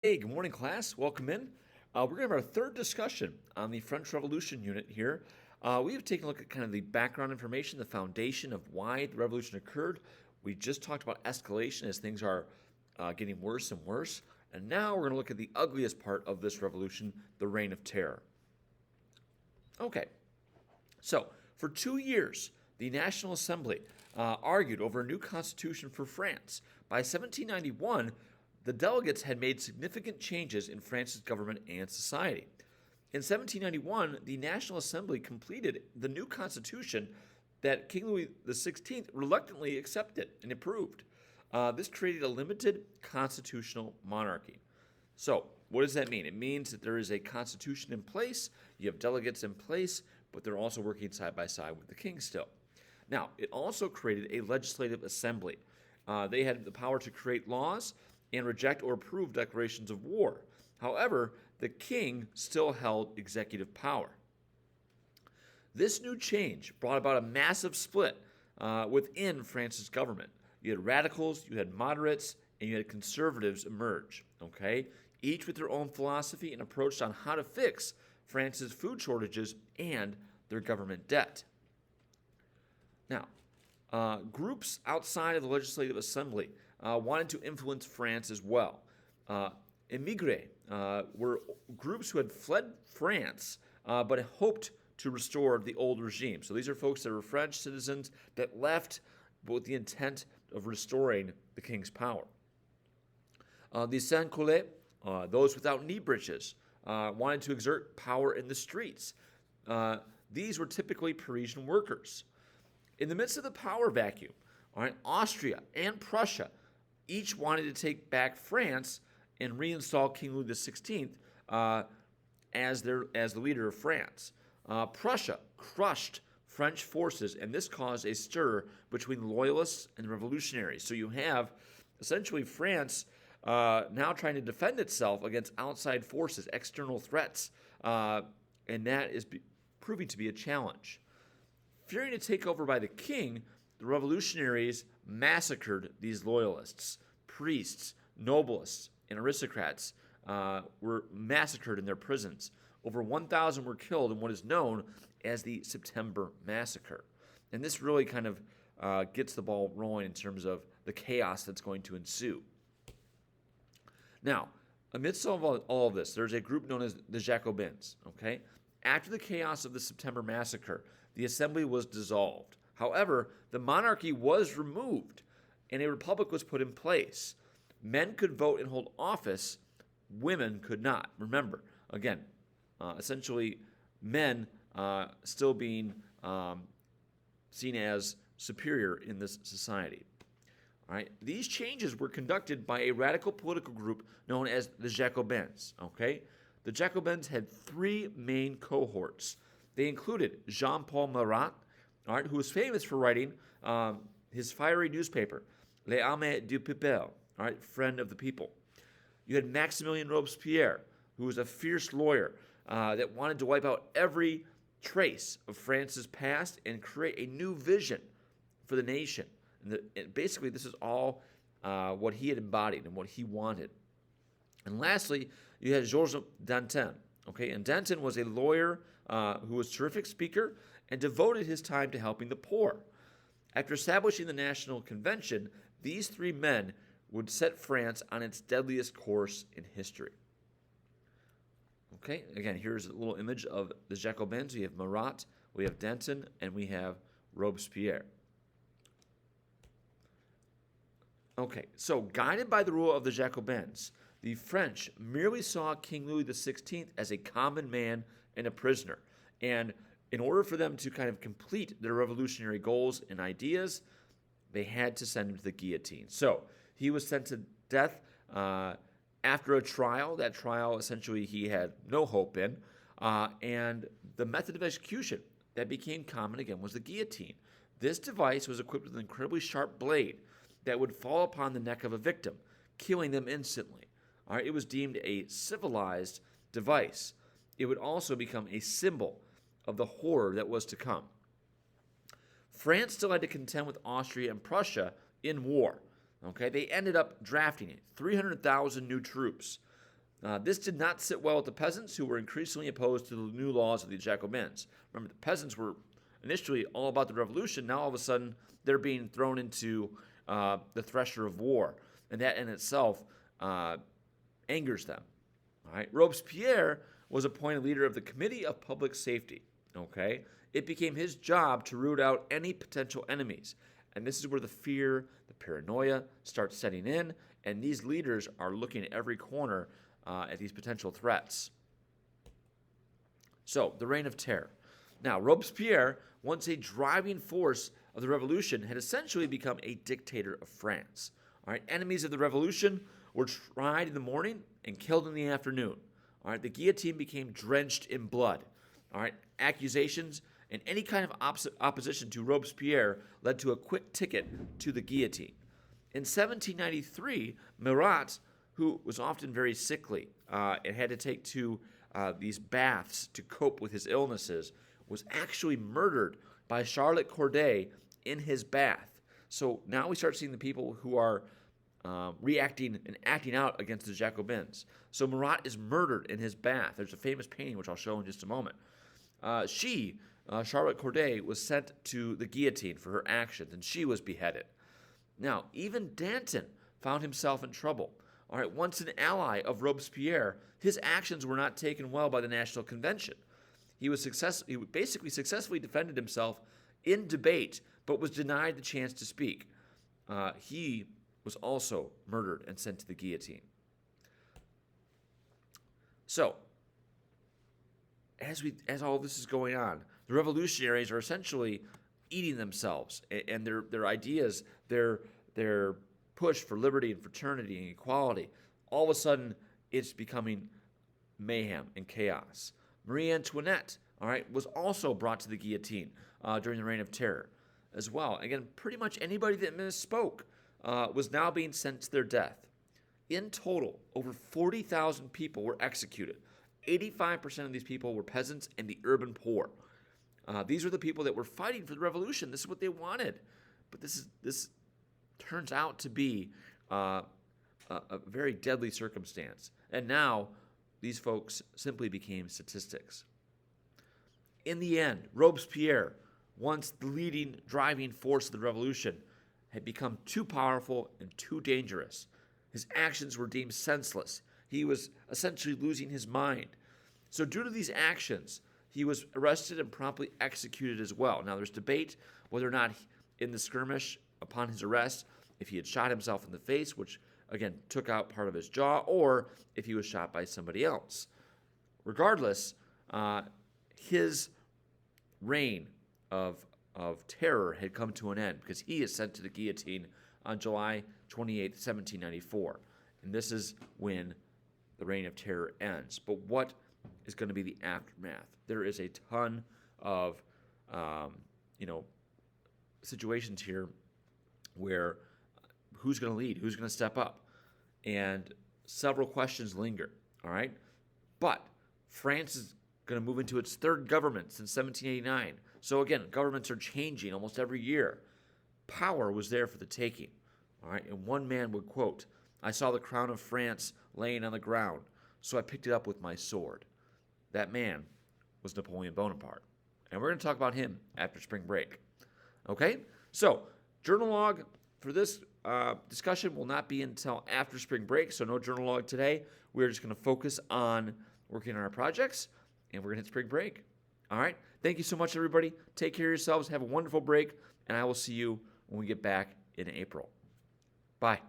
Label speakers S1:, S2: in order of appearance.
S1: Hey, good morning, class. Welcome in. We're going to have our third discussion on the French Revolution unit here. We have taken a look at kind of the background information, the foundation of why the revolution occurred. We just talked about escalation as things are getting worse and worse. And now we're going to look at the ugliest part of this revolution, the Reign of Terror. Okay, so for 2 years, the National Assembly argued over a new constitution for France. By 1791, the delegates had made significant changes in France's government and society. In 1791, the National Assembly completed the new constitution that King Louis XVI reluctantly accepted and approved. This created a limited constitutional monarchy. So, what does that mean? It means that there is a constitution in place, you have delegates in place, but they're also working side by side with the king still. Now, it also created a legislative assembly. They had the power to create laws and reject or approve declarations of war. However, the king still held executive power. This new change brought about a massive split within France's government. You had radicals, you had moderates, and you had conservatives emerge, okay? Each with their own philosophy and approach on how to fix France's food shortages and their government debt. Now, groups outside of the Legislative Assembly wanted to influence France as well. Émigrés were groups who had fled France but hoped to restore the old regime. So these are folks that were French citizens that left with the intent of restoring the king's power. The sans-culottes, those without knee breeches, wanted to exert power in the streets. These were typically Parisian workers. In the midst of the power vacuum, all right, Austria and Prussia each wanted to take back France and reinstall King Louis XVI as the leader of France. Prussia crushed French forces, and this caused a stir between loyalists and revolutionaries. So you have essentially France now trying to defend itself against outside forces, external threats, and that is proving to be a challenge. Fearing a takeover by the king, the revolutionaries massacred these loyalists. Priests, nobles, and aristocrats were massacred in their prisons. Over 1,000 were killed in what is known as the September Massacre. And this really kind of gets the ball rolling in terms of the chaos that's going to ensue. Now, amidst all of this, there's a group known as the Jacobins. Okay? After the chaos of the September Massacre, the assembly was dissolved. However, the monarchy was removed, and a republic was put in place. Men could vote and hold office, women could not. Remember, again, essentially men still being seen as superior in this society. All right. These changes were conducted by a radical political group known as the Jacobins. Okay? The Jacobins had three main cohorts. They included Jean-Paul Marat, all right, who was famous for writing his fiery newspaper, Les Amis du Peuple, all right, Friend of the People. You had Maximilien Robespierre, who was a fierce lawyer that wanted to wipe out every trace of France's past and create a new vision for the nation. And basically, this is all what he had embodied and what he wanted. And lastly, you had Georges Danton. Okay, and Danton was a lawyer who was a terrific speaker and devoted his time to helping the poor. After establishing the National Convention, these three men would set France on its deadliest course in history. Okay, again, here's a little image of the Jacobins. We have Marat, we have Danton, and we have Robespierre. Okay, so guided by the rule of the Jacobins, the French merely saw King Louis XVI as a common man and a prisoner. And in order for them to kind of complete their revolutionary goals and ideas, they had to send him to the guillotine. So he was sent to death after a trial. That trial, essentially, he had no hope in. And the method of execution that became common again was the guillotine. This device was equipped with an incredibly sharp blade that would fall upon the neck of a victim, killing them instantly. All right, it was deemed a civilized device. It would also become a symbol of the horror that was to come. France still had to contend with Austria and Prussia in war. Okay, they ended up drafting 300,000 new troops. This did not sit well with the peasants, who were increasingly opposed to the new laws of the Jacobins. Remember, the peasants were initially all about the revolution. Now, all of a sudden, they're being thrown into the thresher of war, and that in itself angers them. All right, Robespierre was appointed leader of the Committee of Public Safety. Okay, it became his job to root out any potential enemies, and this is where the fear, the paranoia starts setting in, and these leaders are looking at every corner at these potential threats. So, the Reign of Terror. Now, Robespierre, once a driving force of the revolution, had essentially become a dictator of France. All right, enemies of the revolution were tried in the morning and killed in the afternoon. All right, the guillotine became drenched in blood. All right, accusations and any kind of opposition to Robespierre led to a quick ticket to the guillotine. In 1793, Marat, who was often very sickly and had to take to these baths to cope with his illnesses, was actually murdered by Charlotte Corday in his bath. So now we start seeing the people who are reacting and acting out against the Jacobins. So Marat is murdered in his bath. There's a famous painting, which I'll show in just a moment. Charlotte Corday, was sent to the guillotine for her actions, and she was beheaded. Now, even Danton found himself in trouble. All right, once an ally of Robespierre, his actions were not taken well by the National Convention. He basically successfully defended himself in debate, but was denied the chance to speak. He was also murdered and sent to the guillotine. So, as all this is going on, the revolutionaries are essentially eating themselves, and their ideas, their push for liberty and fraternity and equality, all of a sudden it's becoming mayhem and chaos. Marie Antoinette, all right, was also brought to the guillotine during the Reign of Terror as well. Again, pretty much anybody that misspoke was now being sent to their death. In total, over 40,000 people were executed. 85% of these people were peasants and the urban poor. These were the people that were fighting for the revolution. This is what they wanted. But this turns out to be a very deadly circumstance. And now, these folks simply became statistics. In the end, Robespierre, once the leading driving force of the revolution, had become too powerful and too dangerous. His actions were deemed senseless. He was essentially losing his mind. So due to these actions, he was arrested and promptly executed as well. Now, there's debate whether or not in the skirmish upon his arrest, if he had shot himself in the face, which, again, took out part of his jaw, or if he was shot by somebody else. Regardless, his reign of terror had come to an end because he is sent to the guillotine on July 28, 1794. And this is when the Reign of Terror ends. But what is going to be the aftermath? There is a ton of, situations here where who's going to lead? Who's going to step up? And several questions linger, all right? But France is going to move into its third government since 1789. So again, governments are changing almost every year. Power was there for the taking, all right? And one man would quote, "I saw the crown of France laying on the ground, so I picked it up with my sword." That man was Napoleon Bonaparte. And we're going to talk about him after spring break. Okay? So, journal log for this discussion will not be until after spring break, so no journal log today. We're just going to focus on working on our projects, and we're going to hit spring break. All right? Thank you so much, everybody. Take care of yourselves. Have a wonderful break, and I will see you when we get back in April. Bye.